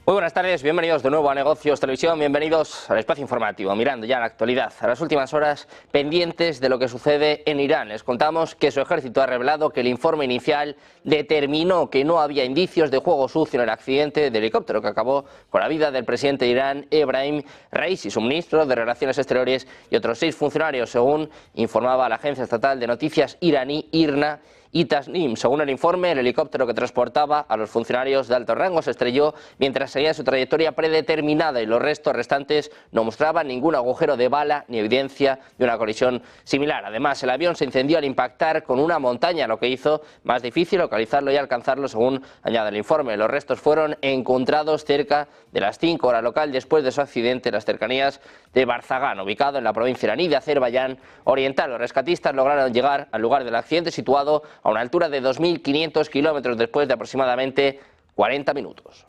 Muy buenas tardes, bienvenidos de nuevo a Negocios Televisión, bienvenidos al espacio informativo, mirando ya la actualidad, a las últimas horas pendientes de lo que sucede en Irán. Les contamos que su ejército ha revelado que el informe inicial determinó que no había indicios de juego sucio en el accidente del helicóptero que acabó con la vida del presidente de Irán, Ebrahim Raisi, su ministro de Relaciones Exteriores y otros 6 funcionarios, según informaba la agencia estatal de noticias iraní IRNA y Tasnim. Según el informe, el helicóptero que transportaba a los funcionarios de alto rango se estrelló mientras seguía su trayectoria predeterminada y los restos restantes no mostraban ningún agujero de bala ni evidencia de una colisión similar. Además, el avión se incendió al impactar con una montaña, lo que hizo más difícil localizarlo y alcanzarlo, según añade el informe. Los restos fueron encontrados cerca de las 5 horas local después de su accidente en las cercanías de Barzagán, ubicado en la provincia iraní de Azerbaiyán Oriental. Los rescatistas lograron llegar al lugar del accidente, situado a una altura de 2.500 kilómetros después de aproximadamente 40 minutos.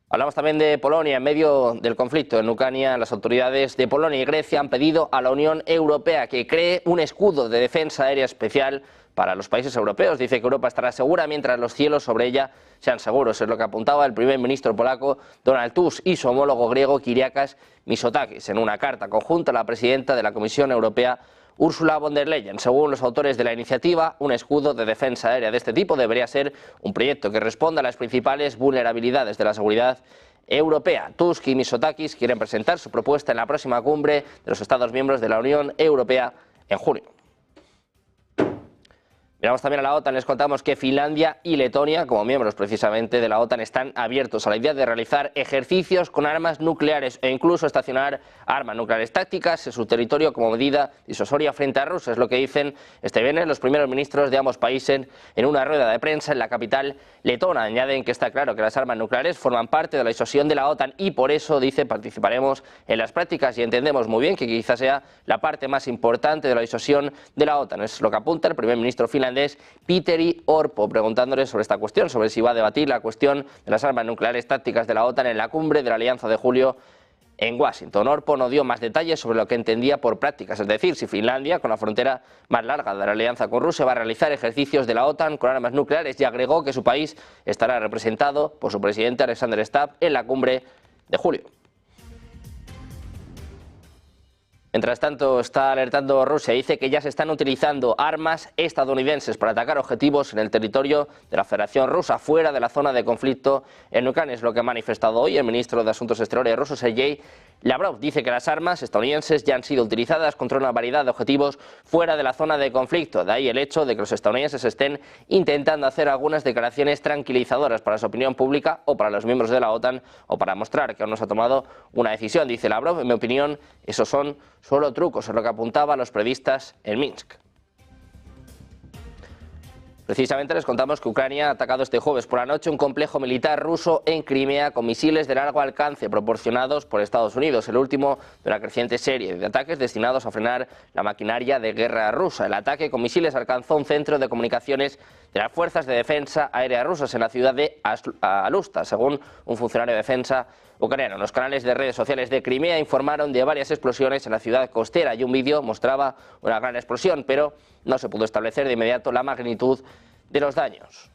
Hablamos también de Polonia. En medio del conflicto en Ucrania, las autoridades de Polonia y Grecia han pedido a la Unión Europea que cree un escudo de defensa aérea especial para los países europeos. Dice que Europa estará segura mientras los cielos sobre ella sean seguros. Es lo que apuntaba el primer ministro polaco Donald Tusk y su homólogo griego Kyriakos Mitsotakis en una carta conjunta a la presidenta de la Comisión Europea, Ursula von der Leyen. Según los autores de la iniciativa, un escudo de defensa aérea de este tipo debería ser un proyecto que responda a las principales vulnerabilidades de la seguridad europea. Tusk y Mitsotakis quieren presentar su propuesta en la próxima cumbre de los Estados miembros de la Unión Europea en junio. Miramos también a la OTAN, les contamos que Finlandia y Letonia, como miembros precisamente de la OTAN, están abiertos a la idea de realizar ejercicios con armas nucleares e incluso estacionar armas nucleares tácticas en su territorio como medida disuasoria frente a Rusia. Es lo que dicen este viernes los primeros ministros de ambos países en una rueda de prensa en la capital letona. Añaden que está claro que las armas nucleares forman parte de la disuasión de la OTAN y por eso, dice, participaremos en las prácticas y entendemos muy bien que quizás sea la parte más importante de la disuasión de la OTAN. Es lo que apunta el primer ministro finlandés Petteri Orpo, preguntándole sobre esta cuestión, sobre si va a debatir la cuestión de las armas nucleares tácticas de la OTAN en la cumbre de la Alianza de julio en Washington. Orpo no dio más detalles sobre lo que entendía por prácticas, es decir, si Finlandia, con la frontera más larga de la alianza con Rusia, va a realizar ejercicios de la OTAN con armas nucleares, y agregó que su país estará representado por su presidente Alexander Stubb en la cumbre de julio. Mientras tanto, está alertando Rusia. Dice que ya se están utilizando armas estadounidenses para atacar objetivos en el territorio de la Federación Rusa, fuera de la zona de conflicto en Ucrania. Es lo que ha manifestado hoy el ministro de Asuntos Exteriores ruso, Sergei Lavrov. Dice que las armas estadounidenses ya han sido utilizadas contra una variedad de objetivos fuera de la zona de conflicto. De ahí el hecho de que los estadounidenses estén intentando hacer algunas declaraciones tranquilizadoras para su opinión pública o para los miembros de la OTAN o para mostrar que aún no se ha tomado una decisión. Dice Lavrov, en mi opinión, esos son solo trucos, es lo que apuntaban los periodistas en Minsk. Precisamente les contamos que Ucrania ha atacado este jueves por la noche un complejo militar ruso en Crimea con misiles de largo alcance proporcionados por Estados Unidos, el último de una creciente serie de ataques destinados a frenar la maquinaria de guerra rusa. El ataque con misiles alcanzó un centro de comunicaciones de las Fuerzas de Defensa Aérea rusas en la ciudad de Alusta, según un funcionario de defensa ucraniano. Los canales de redes sociales de Crimea informaron de varias explosiones en la ciudad costera y un vídeo mostraba una gran explosión, pero no se pudo establecer de inmediato la magnitud de los daños.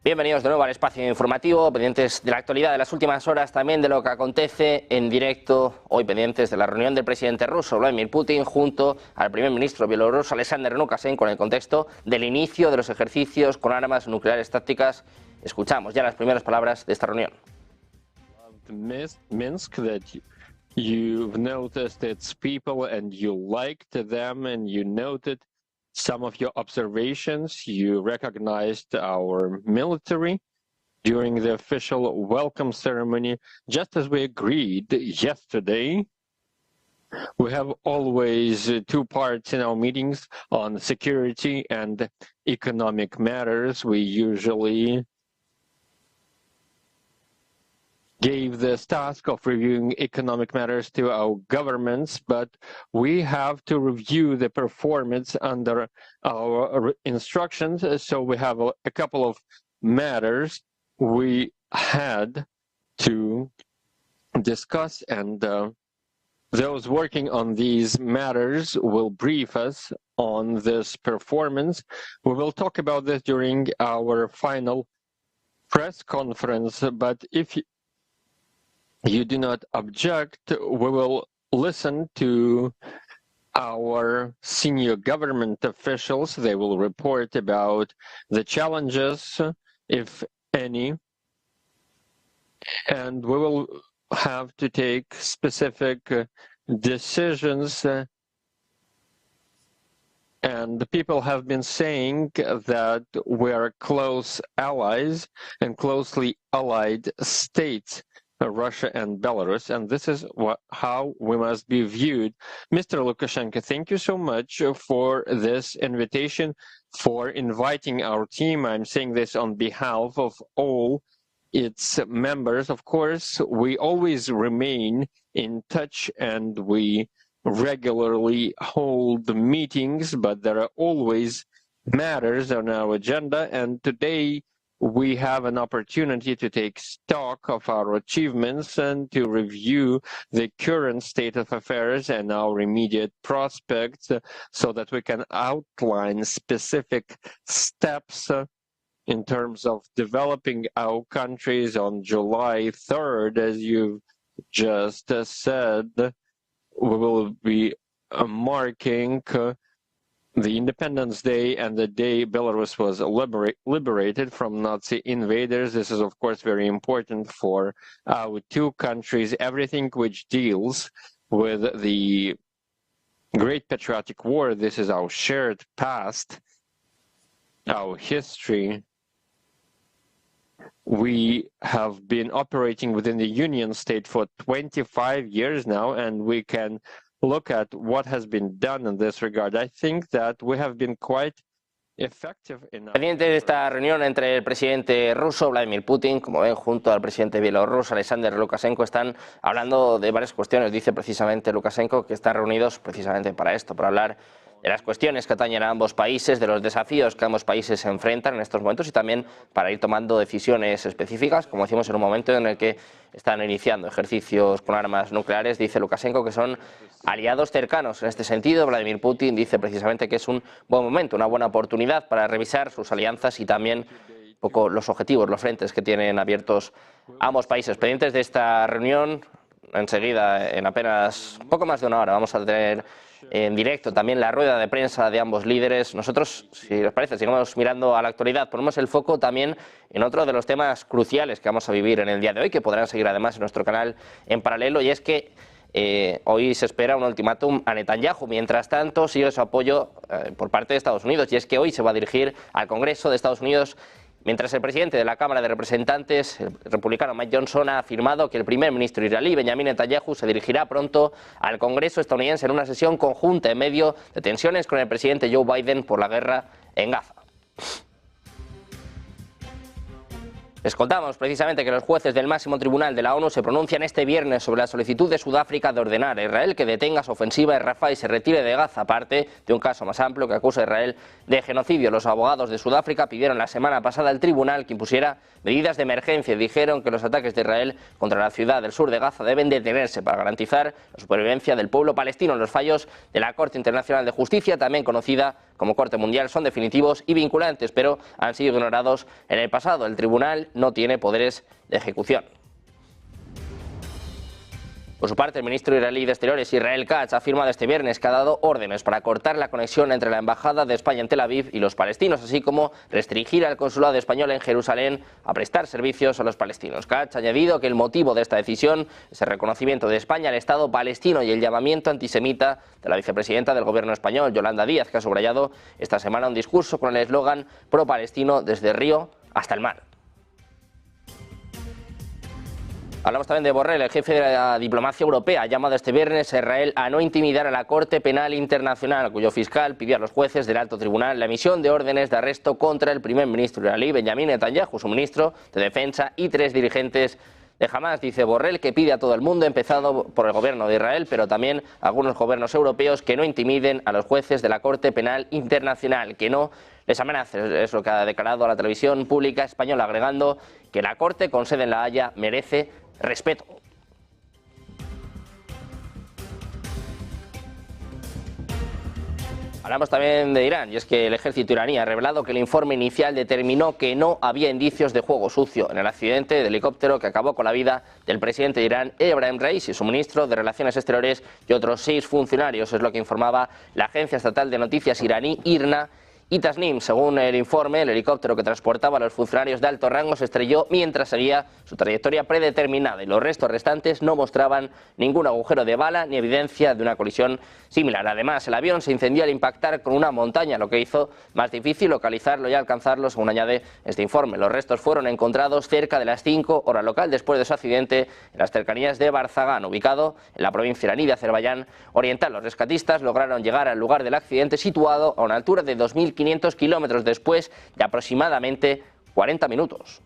Bienvenidos de nuevo al espacio informativo, pendientes de la actualidad de las últimas horas, también de lo que acontece en directo, hoy pendientes de la reunión del presidente ruso Vladimir Putin junto al primer ministro bielorruso Alexander Lukashenko en el contexto del inicio de los ejercicios con armas nucleares tácticas. Escuchamos ya las primeras palabras de esta reunión. Minsk, that you've noticed its people and you liked them and you noted some of your observations. You recognized our military during the official welcome ceremony, just as we agreed yesterday. We have always two parts in our meetings on security and economic matters. We usually gave this task of reviewing economic matters to our governments, but we have to review the performance under our instructions. So we have a couple of matters we had to discuss, and those working on these matters will brief us on this performance. We will talk about this during our final press conference, but if you do not object, we will listen to our senior government officials. They will report about the challenges, if any, and we will have to take specific decisions. And people have been saying that we are close allies and closely allied states, Russia and Belarus, and this is how we must be viewed. Mr. Lukashenko, thank you so much for this invitation, for inviting our team. I'm saying this on behalf of all its members. Of course, we always remain in touch and we regularly hold meetings, but there are always matters on our agenda, and today we have an opportunity to take stock of our achievements and to review the current state of affairs and our immediate prospects so that we can outline specific steps in terms of developing our countries. On July 3rd, as you just said, we will be marking the Independence Day and the day Belarus was liberated from Nazi invaders. This is, of course, very important for our two countries. Everything which deals with the Great Patriotic War, this is our shared past, our history. We have been operating within the Union State for 25 years now, and we can look at what has been done in this regard. I think that we have been quite effective enough. Pendiente de esta reunión entre el presidente ruso Vladimir Putin, como ven, junto al presidente bielorruso Alexander Lukashenko, están hablando de varias cuestiones. Dice precisamente Lukashenko que están reunidos precisamente para esto, para hablar de las cuestiones que atañen a ambos países, de los desafíos que ambos países se enfrentan en estos momentos y también para ir tomando decisiones específicas, como decimos, en un momento en el que están iniciando ejercicios con armas nucleares. Dice Lukashenko que son aliados cercanos en este sentido. Vladimir Putin dice precisamente que es un buen momento, una buena oportunidad para revisar sus alianzas y también un poco los objetivos, los frentes que tienen abiertos ambos países. Pendientes de esta reunión, enseguida, en apenas poco más de una hora, vamos a tener en directo también la rueda de prensa de ambos líderes. Nosotros, si les parece, sigamos mirando a la actualidad. Ponemos el foco también en otro de los temas cruciales que vamos a vivir en el día de hoy, que podrán seguir además en nuestro canal en paralelo, y es que hoy se espera un ultimátum a Netanyahu. Mientras tanto, sigue su apoyo por parte de Estados Unidos, y es que hoy se va a dirigir al Congreso de Estados Unidos, mientras el presidente de la Cámara de Representantes, el republicano Mike Johnson, ha afirmado que el primer ministro israelí, Benjamin Netanyahu, se dirigirá pronto al Congreso estadounidense en una sesión conjunta en medio de tensiones con el presidente Joe Biden por la guerra en Gaza. Les contamos precisamente que los jueces del máximo tribunal de la ONU se pronuncian este viernes sobre la solicitud de Sudáfrica de ordenar a Israel que detenga su ofensiva en Rafah y se retire de Gaza, parte de un caso más amplio que acusa a Israel de genocidio. Los abogados de Sudáfrica pidieron la semana pasada al tribunal que impusiera medidas de emergencia y dijeron que los ataques de Israel contra la ciudad del sur de Gaza deben detenerse para garantizar la supervivencia del pueblo palestino. Los fallos de la Corte Internacional de Justicia, también conocida como Corte Mundial, son definitivos y vinculantes, pero han sido ignorados en el pasado. El tribunal no tiene poderes de ejecución. Por su parte, el ministro israelí de Exteriores, Israel Katz, ha afirmado este viernes que ha dado órdenes para cortar la conexión entre la Embajada de España en Tel Aviv y los palestinos, así como restringir al consulado español en Jerusalén a prestar servicios a los palestinos. Katz ha añadido que el motivo de esta decisión es el reconocimiento de España al Estado palestino y el llamamiento antisemita de la vicepresidenta del gobierno español, Yolanda Díaz, que ha subrayado esta semana un discurso con el eslogan pro-palestino desde el río hasta el mar. Hablamos también de Borrell. El jefe de la diplomacia europea ha llamado este viernes a Israel a no intimidar a la Corte Penal Internacional, cuyo fiscal pidió a los jueces del alto tribunal la emisión de órdenes de arresto contra el primer ministro israelí, Benjamin Netanyahu, su ministro de Defensa y 3 dirigentes de Hamas. Dice Borrell que pide a todo el mundo, empezado por el gobierno de Israel, pero también a algunos gobiernos europeos, que no intimiden a los jueces de la Corte Penal Internacional, que no les amenacen. Es lo que ha declarado a la televisión pública española, agregando que la Corte, con sede en La Haya, merece respeto. Hablamos también de Irán, y es que el ejército iraní ha revelado que el informe inicial determinó que no había indicios de juego sucio en el accidente de helicóptero que acabó con la vida del presidente de Irán, Ebrahim Raisi, su ministro de Relaciones Exteriores y otros 6 funcionarios, es lo que informaba la agencia estatal de noticias iraní, IRNA, y Tasnim. Según el informe, el helicóptero que transportaba a los funcionarios de alto rango se estrelló mientras seguía su trayectoria predeterminada y los restos restantes no mostraban ningún agujero de bala ni evidencia de una colisión similar. Además, el avión se incendió al impactar con una montaña, lo que hizo más difícil localizarlo y alcanzarlo, según añade este informe. Los restos fueron encontrados cerca de las 5 hora local después de su accidente en las cercanías de Barzagán, ubicado en la provincia iraní de Azerbaiyán Oriental. Los rescatistas lograron llegar al lugar del accidente situado a una altura de 2.500 kilómetros después de aproximadamente 40 minutos.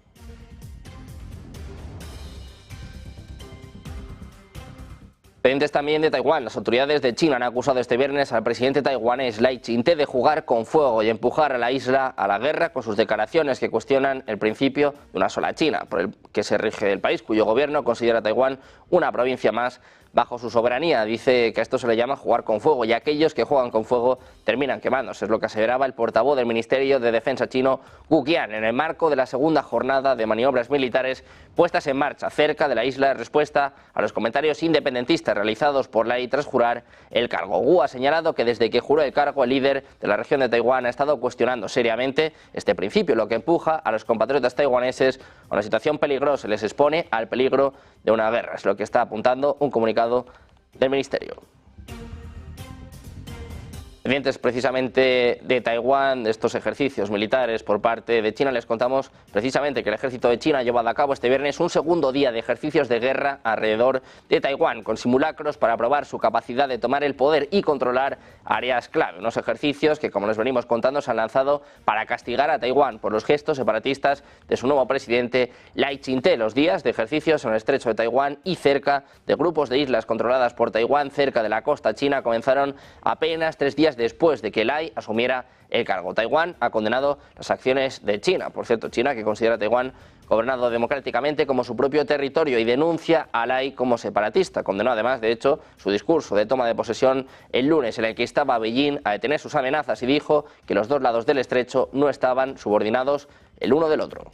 Pendientes también de Taiwán, las autoridades de China han acusado este viernes al presidente taiwanés Lai Ching-te de jugar con fuego y empujar a la isla a la guerra con sus declaraciones que cuestionan el principio de una sola China, por el que se rige el país, cuyo gobierno considera a Taiwán una provincia más bajo su soberanía. Dice que a esto se le llama jugar con fuego y aquellos que juegan con fuego terminan quemándose. Es lo que aseveraba el portavoz del Ministerio de Defensa chino, Gu Qian, en el marco de la segunda jornada de maniobras militares puestas en marcha cerca de la isla en respuesta a los comentarios independentistas realizados por Lai tras jurar el cargo. Gu ha señalado que desde que juró el cargo el líder de la región de Taiwán ha estado cuestionando seriamente este principio, lo que empuja a los compatriotas taiwaneses a una situación peligrosa y les expone al peligro de una guerra. Es lo que está apuntando un comunicado del Ministerio. Pendientes precisamente de Taiwán, de estos ejercicios militares por parte de China, les contamos precisamente que el ejército de China ha llevado a cabo este viernes un segundo día de ejercicios de guerra alrededor de Taiwán, con simulacros para probar su capacidad de tomar el poder y controlar áreas clave. Unos ejercicios que, como les venimos contando, se han lanzado para castigar a Taiwán por los gestos separatistas de su nuevo presidente Lai Ching-te. Los días de ejercicios en el estrecho de Taiwán y cerca de grupos de islas controladas por Taiwán cerca de la costa china comenzaron apenas 3 días después de que Lai asumiera el cargo. Taiwán ha condenado las acciones de China. Por cierto, China, que considera a Taiwán gobernado democráticamente como su propio territorio y denuncia a Lai como separatista. Condenó además, de hecho, su discurso de toma de posesión el lunes, en el que instaba a Beijing a detener sus amenazas y dijo que los dos lados del estrecho no estaban subordinados el uno del otro.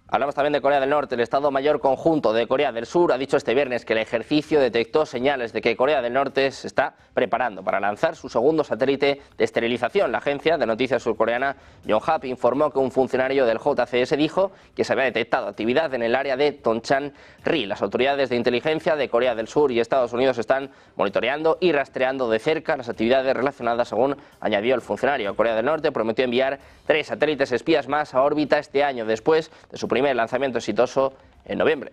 Hablamos también de Corea del Norte. El Estado Mayor Conjunto de Corea del Sur ha dicho este viernes que el ejercicio detectó señales de que Corea del Norte se está preparando para lanzar su segundo satélite de esterilización. La agencia de noticias surcoreana Yonhap informó que un funcionario del JCS dijo que se había detectado actividad en el área de Tonchan-ri. Las autoridades de inteligencia de Corea del Sur y Estados Unidos están monitoreando y rastreando de cerca las actividades relacionadas, según añadió el funcionario. Corea del Norte prometió enviar 3 satélites espías más a órbita este año, después de su primer lanzamiento exitoso en noviembre.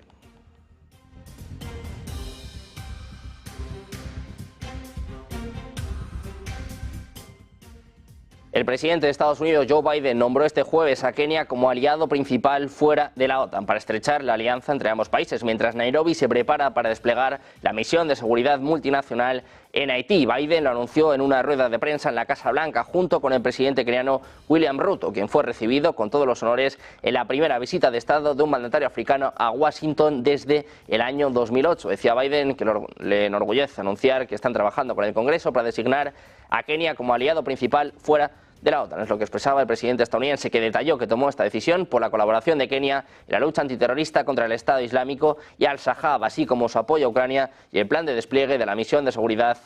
El presidente de Estados Unidos, Joe Biden, nombró este jueves a Kenia como aliado principal fuera de la OTAN para estrechar la alianza entre ambos países, mientras Nairobi se prepara para desplegar la misión de seguridad multinacional en Haití. Biden lo anunció en una rueda de prensa en la Casa Blanca junto con el presidente keniano William Ruto, quien fue recibido con todos los honores en la primera visita de Estado de un mandatario africano a Washington desde el año 2008. Decía Biden que le enorgullece anunciar que están trabajando con el Congreso para designar a Kenia como aliado principal fuera de la OTAN. Es lo que expresaba el presidente estadounidense, que detalló que tomó esta decisión por la colaboración de Kenia en la lucha antiterrorista contra el Estado Islámico y Al-Shabaab, así como su apoyo a Ucrania y el plan de despliegue de la misión de seguridad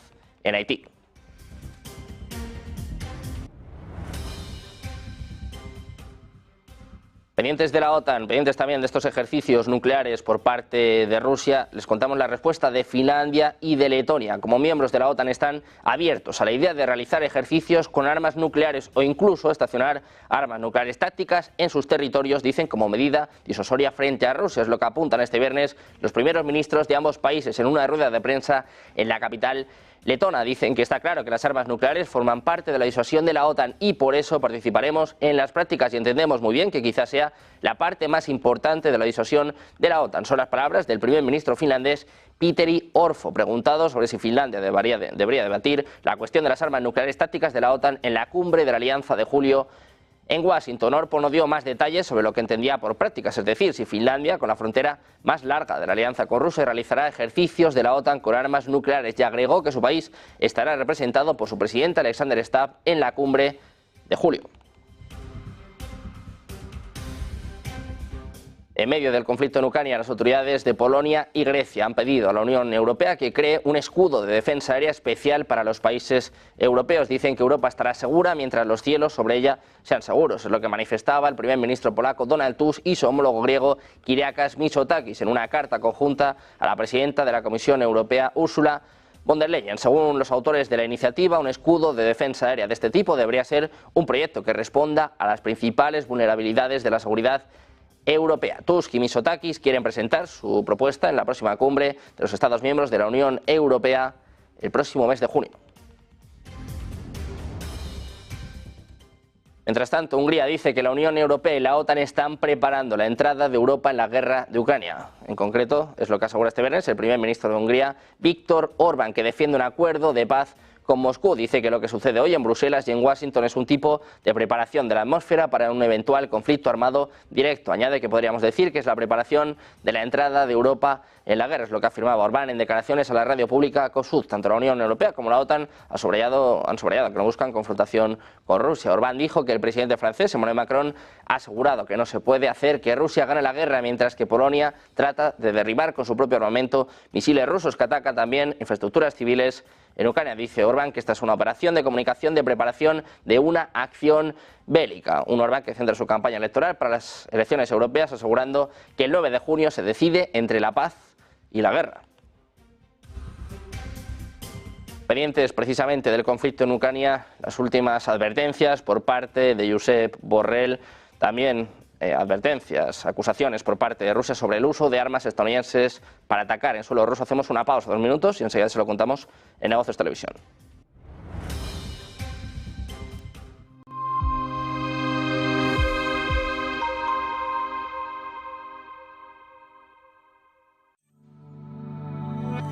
en Haití. Pendientes de la OTAN, pendientes también de estos ejercicios nucleares por parte de Rusia, les contamos la respuesta de Finlandia y de Letonia. Como miembros de la OTAN están abiertos a la idea de realizar ejercicios con armas nucleares o incluso estacionar armas nucleares tácticas en sus territorios, dicen, como medida disuasoria frente a Rusia. Es lo que apuntan este viernes los primeros ministros de ambos países en una rueda de prensa en la capital letona. Dicen que está claro que las armas nucleares forman parte de la disuasión de la OTAN y por eso participaremos en las prácticas y entendemos muy bien que quizás sea la parte más importante de la disuasión de la OTAN. Son las palabras del primer ministro finlandés Petteri Orpo, preguntado sobre si Finlandia debería debatir la cuestión de las armas nucleares tácticas de la OTAN en la cumbre de la Alianza de julio En Washington, Orpo no dio más detalles sobre lo que entendía por prácticas, es decir, si Finlandia, con la frontera más larga de la alianza con Rusia, realizará ejercicios de la OTAN con armas nucleares, y agregó que su país estará representado por su presidente Alexander Stubb en la cumbre de julio. En medio del conflicto en Ucrania, las autoridades de Polonia y Grecia han pedido a la Unión Europea que cree un escudo de defensa aérea especial para los países europeos. Dicen que Europa estará segura mientras los cielos sobre ella sean seguros. Es lo que manifestaba el primer ministro polaco Donald Tusk y su homólogo griego Kyriakos Mitsotakis en una carta conjunta a la presidenta de la Comisión Europea, Ursula von der Leyen. Según los autores de la iniciativa, un escudo de defensa aérea de este tipo debería ser un proyecto que responda a las principales vulnerabilidades de la seguridad europea. Tusk y Mitsotakis quieren presentar su propuesta en la próxima cumbre de los Estados miembros de la Unión Europea el próximo mes de junio. Mientras tanto, Hungría dice que la Unión Europea y la OTAN están preparando la entrada de Europa en la guerra de Ucrania. En concreto, es lo que asegura este viernes el primer ministro de Hungría, Viktor Orbán, que defiende un acuerdo de paz con Moscú. Dice que lo que sucede hoy en Bruselas y en Washington es un tipo de preparación de la atmósfera para un eventual conflicto armado directo. Añade que podríamos decir que es la preparación de la entrada de Europa en la guerra. Es lo que afirmaba Orbán en declaraciones a la radio pública Kossuth. Tanto la Unión Europea como la OTAN han subrayado que no buscan confrontación con Rusia. Orbán dijo que el presidente francés, Emmanuel Macron, ha asegurado que no se puede hacer que Rusia gane la guerra, mientras que Polonia trata de derribar con su propio armamento misiles rusos que atacan también infraestructuras civiles en Ucrania. Dice Orbán que esta es una operación de comunicación de preparación de una acción bélica. Un Orbán que centra su campaña electoral para las elecciones europeas asegurando que el 9 de junio se decide entre la paz y la guerra. Pendientes precisamente del conflicto en Ucrania, las últimas advertencias por parte de Josep Borrell, también advertencias, acusaciones por parte de Rusia sobre el uso de armas estadounidenses para atacar en suelo ruso. Hacemos una pausa, 2 minutos, y enseguida se lo contamos en Negocios Televisión.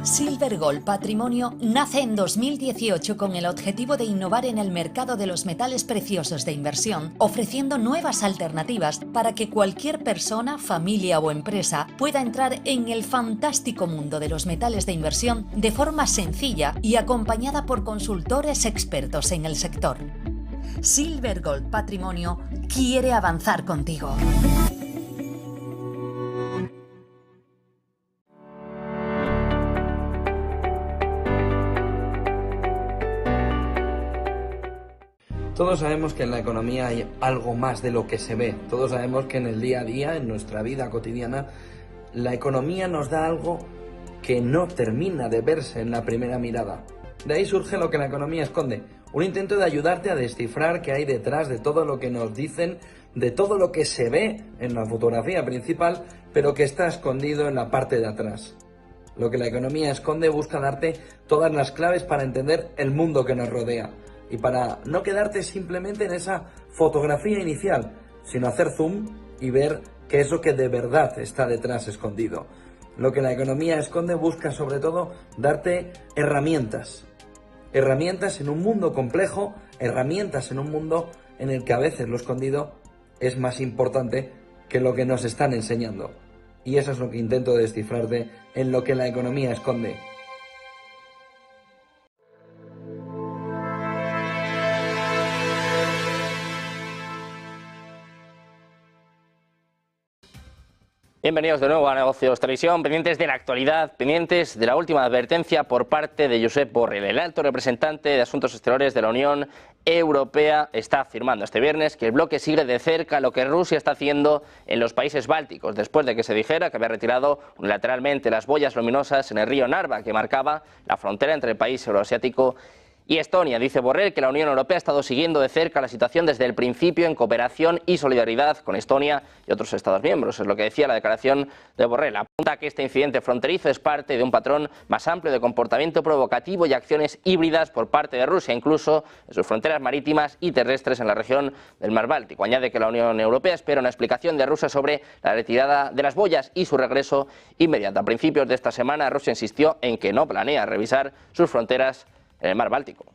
Silver Gold Patrimonio nace en 2018 con el objetivo de innovar en el mercado de los metales preciosos de inversión, ofreciendo nuevas alternativas para que cualquier persona, familia o empresa pueda entrar en el fantástico mundo de los metales de inversión de forma sencilla y acompañada por consultores expertos en el sector. Silver Gold Patrimonio quiere avanzar contigo. Todos sabemos que en la economía hay algo más de lo que se ve. Todos sabemos que en el día a día, en nuestra vida cotidiana, la economía nos da algo que no termina de verse en la primera mirada. De ahí surge lo que la economía esconde. Un intento de ayudarte a descifrar qué hay detrás de todo lo que nos dicen, de todo lo que se ve en la fotografía principal, pero que está escondido en la parte de atrás. Lo que la economía esconde busca darte todas las claves para entender el mundo que nos rodea. Y para no quedarte simplemente en esa fotografía inicial, sino hacer zoom y ver qué es lo que de verdad está detrás escondido. Lo que la economía esconde busca sobre todo darte herramientas. Herramientas en un mundo complejo, herramientas en un mundo en el que a veces lo escondido es más importante que lo que nos están enseñando. Y eso es lo que intento descifrarte en lo que la economía esconde. Bienvenidos de nuevo a Negocios Televisión, pendientes de la actualidad, pendientes de la última advertencia por parte de Josep Borrell. El alto representante de Asuntos Exteriores de la Unión Europea está afirmando este viernes que el bloque sigue de cerca lo que Rusia está haciendo en los países bálticos, después de que se dijera que había retirado unilateralmente las boyas luminosas en el río Narva, que marcaba la frontera entre el país euroasiático y Estonia. Dice Borrell que la Unión Europea ha estado siguiendo de cerca la situación desde el principio en cooperación y solidaridad con Estonia y otros Estados miembros. Es lo que decía la declaración de Borrell. Apunta que este incidente fronterizo es parte de un patrón más amplio de comportamiento provocativo y acciones híbridas por parte de Rusia, incluso en sus fronteras marítimas y terrestres en la región del Mar Báltico. Añade que la Unión Europea espera una explicación de Rusia sobre la retirada de las boyas y su regreso inmediato. A principios de esta semana, Rusia insistió en que no planea revisar sus fronteras en el Mar Báltico.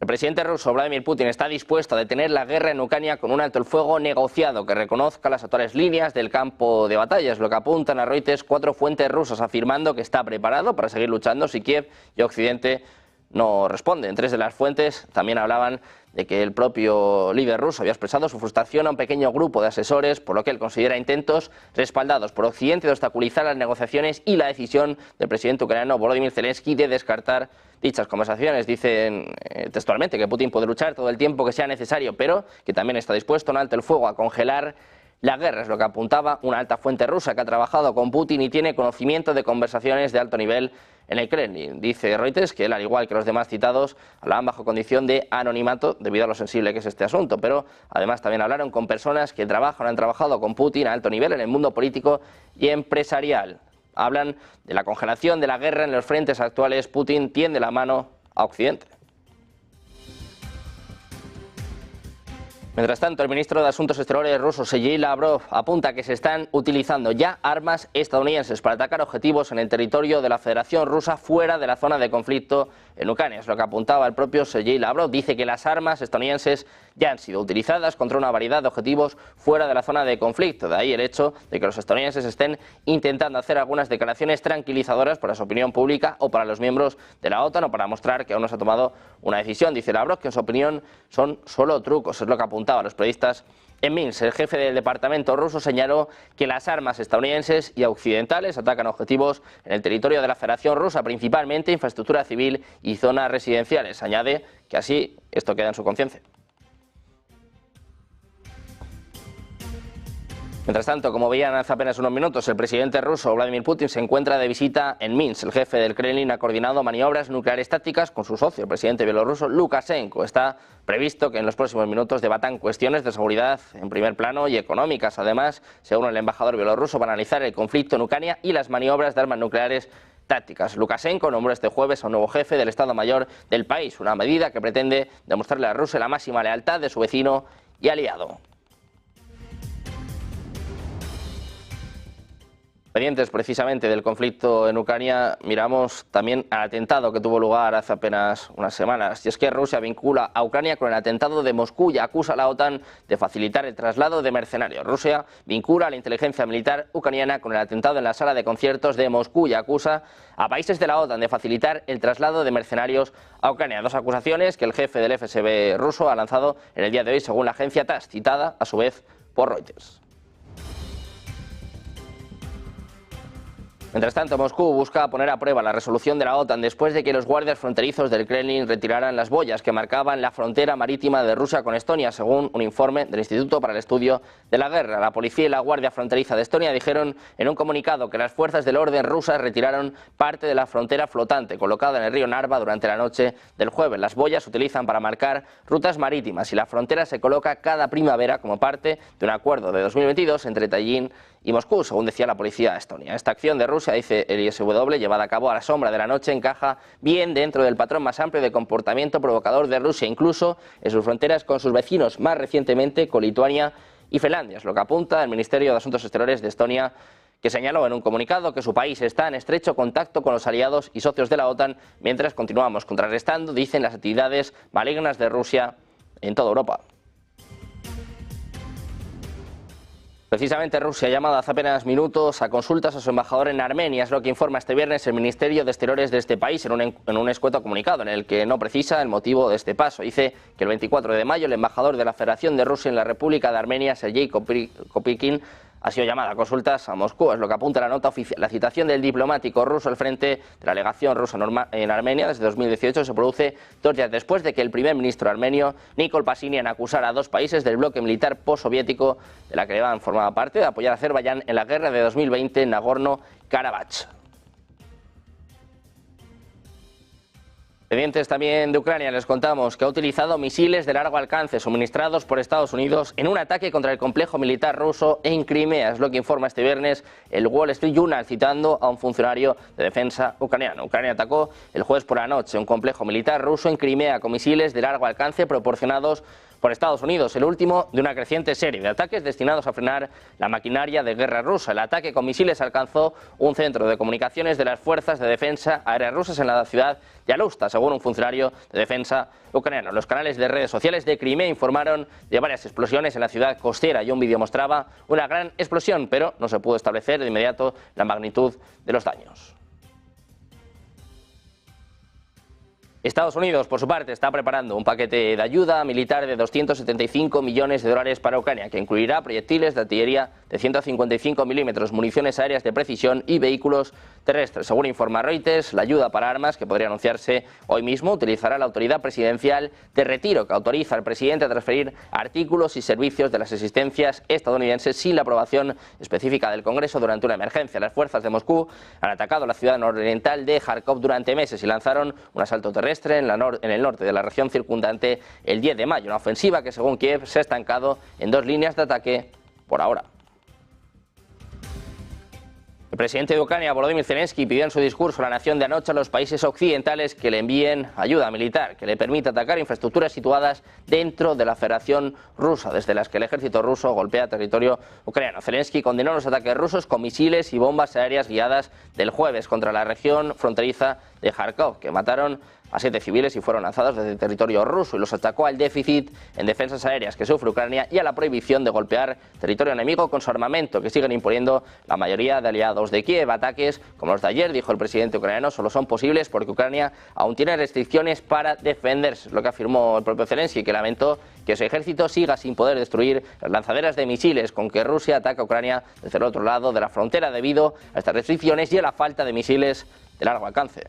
El presidente ruso Vladimir Putin está dispuesto a detener la guerra en Ucrania con un alto el fuego negociado que reconozca las actuales líneas del campo de batalla, es lo que apuntan a Reuters 4 fuentes rusas afirmando que está preparado para seguir luchando si Kiev y Occidente no responden. 3 de las fuentes también hablaban de que el propio líder ruso había expresado su frustración a un pequeño grupo de asesores, por lo que él considera intentos respaldados por Occidente de obstaculizar las negociaciones y la decisión del presidente ucraniano Volodymyr Zelensky de descartar dichas conversaciones. Dicen textualmente que Putin puede luchar todo el tiempo que sea necesario, pero que también está dispuesto a un alto el fuego, a congelar la guerra, es lo que apuntaba una alta fuente rusa que ha trabajado con Putin y tiene conocimiento de conversaciones de alto nivel en el Kremlin. Dice Reuters que él, al igual que los demás citados, hablaban bajo condición de anonimato debido a lo sensible que es este asunto, pero además también hablaron con personas que trabajan o han trabajado con Putin a alto nivel en el mundo político y empresarial. Hablan de la congelación de la guerra en los frentes actuales. Putin tiende la mano a Occidente. Mientras tanto, el ministro de Asuntos Exteriores ruso, Sergei Lavrov, apunta que se están utilizando ya armas estadounidenses para atacar objetivos en el territorio de la Federación Rusa fuera de la zona de conflicto en Ucrania. Es lo que apuntaba el propio Sergei Lavrov. Dice que las armas estadounidenses ya han sido utilizadas contra una variedad de objetivos fuera de la zona de conflicto. De ahí el hecho de que los estadounidenses estén intentando hacer algunas declaraciones tranquilizadoras para su opinión pública o para los miembros de la OTAN o para mostrar que aún no se ha tomado una decisión. Dice Lavrov que en su opinión son solo trucos. Es lo que apuntaba a los periodistas en Minsk. El jefe del departamento ruso señaló que las armas estadounidenses y occidentales atacan objetivos en el territorio de la Federación Rusa, principalmente infraestructura civil y zonas residenciales. Añade que así esto queda en su conciencia. Mientras tanto, como veían hace apenas unos minutos, el presidente ruso Vladimir Putin se encuentra de visita en Minsk. El jefe del Kremlin ha coordinado maniobras nucleares tácticas con su socio, el presidente bielorruso Lukashenko. Está previsto que en los próximos minutos debatan cuestiones de seguridad en primer plano y económicas. Además, según el embajador bielorruso, van a analizar el conflicto en Ucrania y las maniobras de armas nucleares tácticas. Lukashenko nombró este jueves a un nuevo jefe del Estado Mayor del país, una medida que pretende demostrarle a Rusia la máxima lealtad de su vecino y aliado. Pendientes precisamente del conflicto en Ucrania, miramos también al atentado que tuvo lugar hace apenas unas semanas. Y es que Rusia vincula a Ucrania con el atentado de Moscú y acusa a la OTAN de facilitar el traslado de mercenarios. Rusia vincula a la inteligencia militar ucraniana con el atentado en la sala de conciertos de Moscú y acusa a países de la OTAN de facilitar el traslado de mercenarios a Ucrania. 2 acusaciones que el jefe del FSB ruso ha lanzado en el día de hoy, según la agencia TASS, citada a su vez por Reuters. Mientras tanto, Moscú busca poner a prueba la resolución de la OTAN después de que los guardias fronterizos del Kremlin retiraran las boyas que marcaban la frontera marítima de Rusia con Estonia, según un informe del Instituto para el Estudio de la Guerra. La policía y la Guardia Fronteriza de Estonia dijeron en un comunicado que las fuerzas del orden rusas retiraron parte de la frontera flotante colocada en el río Narva durante la noche del jueves. Las boyas se utilizan para marcar rutas marítimas y la frontera se coloca cada primavera como parte de un acuerdo de 2022 entre Tallin y Moscú, según decía la policía estonia. Esta acción de Rusia, dice el ISW, llevada a cabo a la sombra de la noche, encaja bien dentro del patrón más amplio de comportamiento provocador de Rusia, incluso en sus fronteras con sus vecinos, más recientemente con Lituania y Finlandia. Es lo que apunta el Ministerio de Asuntos Exteriores de Estonia, que señaló en un comunicado que su país está en estrecho contacto con los aliados y socios de la OTAN, mientras continuamos contrarrestando, dicen, las actividades malignas de Rusia en toda Europa. Precisamente Rusia ha llamado hace apenas minutos a consultas a su embajador en Armenia, es lo que informa este viernes el Ministerio de Exteriores de este país en un escueto comunicado en el que no precisa el motivo de este paso. Dice que el 24 de mayo el embajador de la Federación de Rusia en la República de Armenia, Sergei Kopykin, ha sido llamada a consultas a Moscú, es lo que apunta la nota oficial. La citación del diplomático ruso al frente de la legación rusa en Armenia desde 2018 se produce 2 días después de que el primer ministro armenio, Nikol Pashinyan, acusara a 2 países del bloque militar postsoviético de la que Irán formaba parte de apoyar a Azerbaiyán en la guerra de 2020 en Nagorno-Karabaj. Pendientes también de Ucrania, les contamos que ha utilizado misiles de largo alcance suministrados por Estados Unidos en un ataque contra el complejo militar ruso en Crimea. Es lo que informa este viernes el Wall Street Journal, citando a un funcionario de defensa ucraniano. Ucrania atacó el jueves por la noche un complejo militar ruso en Crimea con misiles de largo alcance proporcionados por Estados Unidos, el último de una creciente serie de ataques destinados a frenar la maquinaria de guerra rusa. El ataque con misiles alcanzó un centro de comunicaciones de las fuerzas de defensa aéreas rusas en la ciudad de Alusta, según según un funcionario de defensa ucraniano. Los canales de redes sociales de Crimea informaron de varias explosiones en la ciudad costera y un vídeo mostraba una gran explosión, pero no se pudo establecer de inmediato la magnitud de los daños. Estados Unidos, por su parte, está preparando un paquete de ayuda militar de 275 millones de dólares para Ucrania, que incluirá proyectiles de artillería de 155 milímetros, municiones aéreas de precisión y vehículos terrestres. Según informa Reuters, la ayuda para armas, que podría anunciarse hoy mismo, utilizará la autoridad presidencial de retiro, que autoriza al presidente a transferir artículos y servicios de las existencias estadounidenses sin la aprobación específica del Congreso durante una emergencia. Las fuerzas de Moscú han atacado la ciudad nororiental de Kharkov durante meses y lanzaron un asalto terrestre en el norte de la región circundante el 10 de mayo, una ofensiva que según Kiev se ha estancado en 2 líneas de ataque por ahora. El presidente de Ucrania, Volodymyr Zelensky, pidió en su discurso a la nación de anoche a los países occidentales que le envíen ayuda militar, que le permita atacar infraestructuras situadas dentro de la Federación Rusa, desde las que el ejército ruso golpea territorio ucraniano. Zelensky condenó los ataques rusos con misiles y bombas aéreas guiadas del jueves contra la región fronteriza de Kharkov, que mataron a 7 civiles y fueron lanzados desde el territorio ruso, y los atacó al déficit en defensas aéreas que sufre Ucrania y a la prohibición de golpear territorio enemigo con su armamento, que siguen imponiendo la mayoría de aliados de Kiev. Ataques como los de ayer, dijo el presidente ucraniano, solo son posibles porque Ucrania aún tiene restricciones para defenderse, lo que afirmó el propio Zelensky, que lamentó que su ejército siga sin poder destruir las lanzaderas de misiles con que Rusia ataca a Ucrania desde el otro lado de la frontera debido a estas restricciones y a la falta de misiles de largo alcance.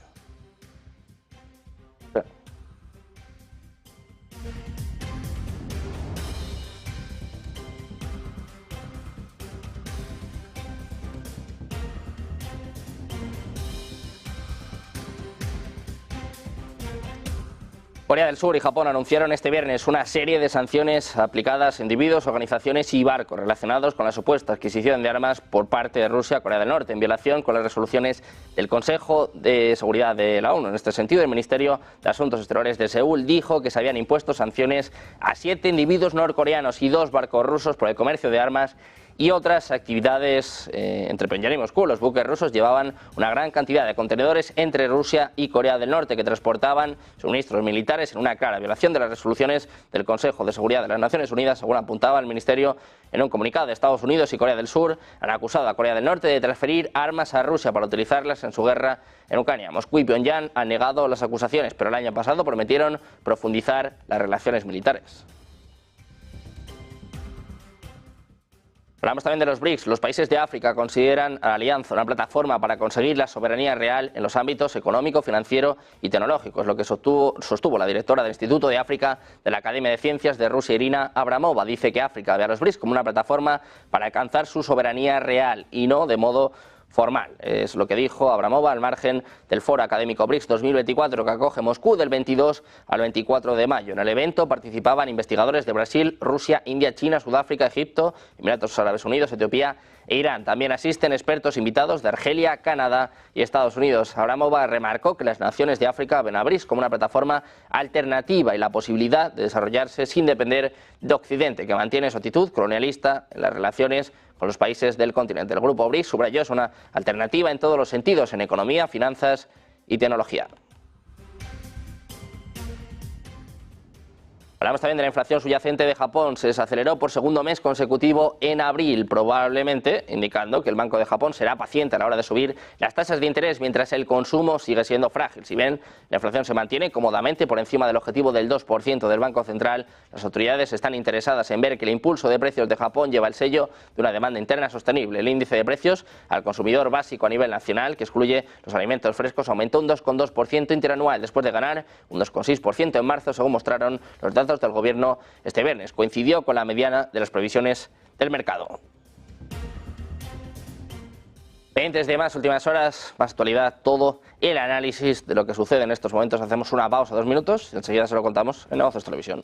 Corea del Sur y Japón anunciaron este viernes una serie de sanciones aplicadas a individuos, organizaciones y barcos relacionados con la supuesta adquisición de armas por parte de Rusia a Corea del Norte, en violación con las resoluciones del Consejo de Seguridad de la ONU. En este sentido, el Ministerio de Asuntos Exteriores de Seúl dijo que se habían impuesto sanciones a 7 individuos norcoreanos y 2 barcos rusos por el comercio de armas y otras actividades entre Pyongyang y Moscú. Los buques rusos llevaban una gran cantidad de contenedores entre Rusia y Corea del Norte que transportaban suministros militares en una clara violación de las resoluciones del Consejo de Seguridad de las Naciones Unidas, según apuntaba el Ministerio en un comunicado. De Estados Unidos y Corea del Sur han acusado a Corea del Norte de transferir armas a Rusia para utilizarlas en su guerra en Ucrania. Moscú y Pyongyang han negado las acusaciones, pero el año pasado prometieron profundizar las relaciones militares. Hablamos también de los BRICS. Los países de África consideran a la alianza una plataforma para conseguir la soberanía real en los ámbitos económico, financiero y tecnológico. Es lo que sostuvo la directora del Instituto de África de la Academia de Ciencias de Rusia, Irina Abramova. Dice que África ve a los BRICS como una plataforma para alcanzar su soberanía real y no de modo formal. Es lo que dijo Abramova al margen del Foro Académico BRICS 2024 que acoge Moscú del 22 al 24 de mayo. En el evento participaban investigadores de Brasil, Rusia, India, China, Sudáfrica, Egipto, Emiratos Árabes Unidos, Etiopía e Irán. También asisten expertos invitados de Argelia, Canadá y Estados Unidos. Abramova remarcó que las naciones de África ven a BRICS como una plataforma alternativa y la posibilidad de desarrollarse sin depender de Occidente, que mantiene su actitud colonialista en las relaciones con los países del continente. El grupo BRICS, subrayó, es una alternativa en todos los sentidos, en economía, finanzas y tecnología. Hablamos también de la inflación subyacente de Japón. Se desaceleró por segundo mes consecutivo en abril, probablemente indicando que el Banco de Japón será paciente a la hora de subir las tasas de interés mientras el consumo sigue siendo frágil. Si bien la inflación se mantiene cómodamente por encima del objetivo del 2% del Banco Central, las autoridades están interesadas en ver que el impulso de precios de Japón lleva el sello de una demanda interna sostenible. El índice de precios al consumidor básico a nivel nacional, que excluye los alimentos frescos, aumentó un 2,2% interanual después de ganar un 2,6% en marzo, según mostraron los datos del gobierno este viernes. Coincidió con la mediana de las previsiones del mercado. Pendientes de más últimas horas, más actualidad, todo el análisis de lo que sucede en estos momentos. Hacemos una pausa, 2 minutos, y enseguida se lo contamos en Negocios Televisión.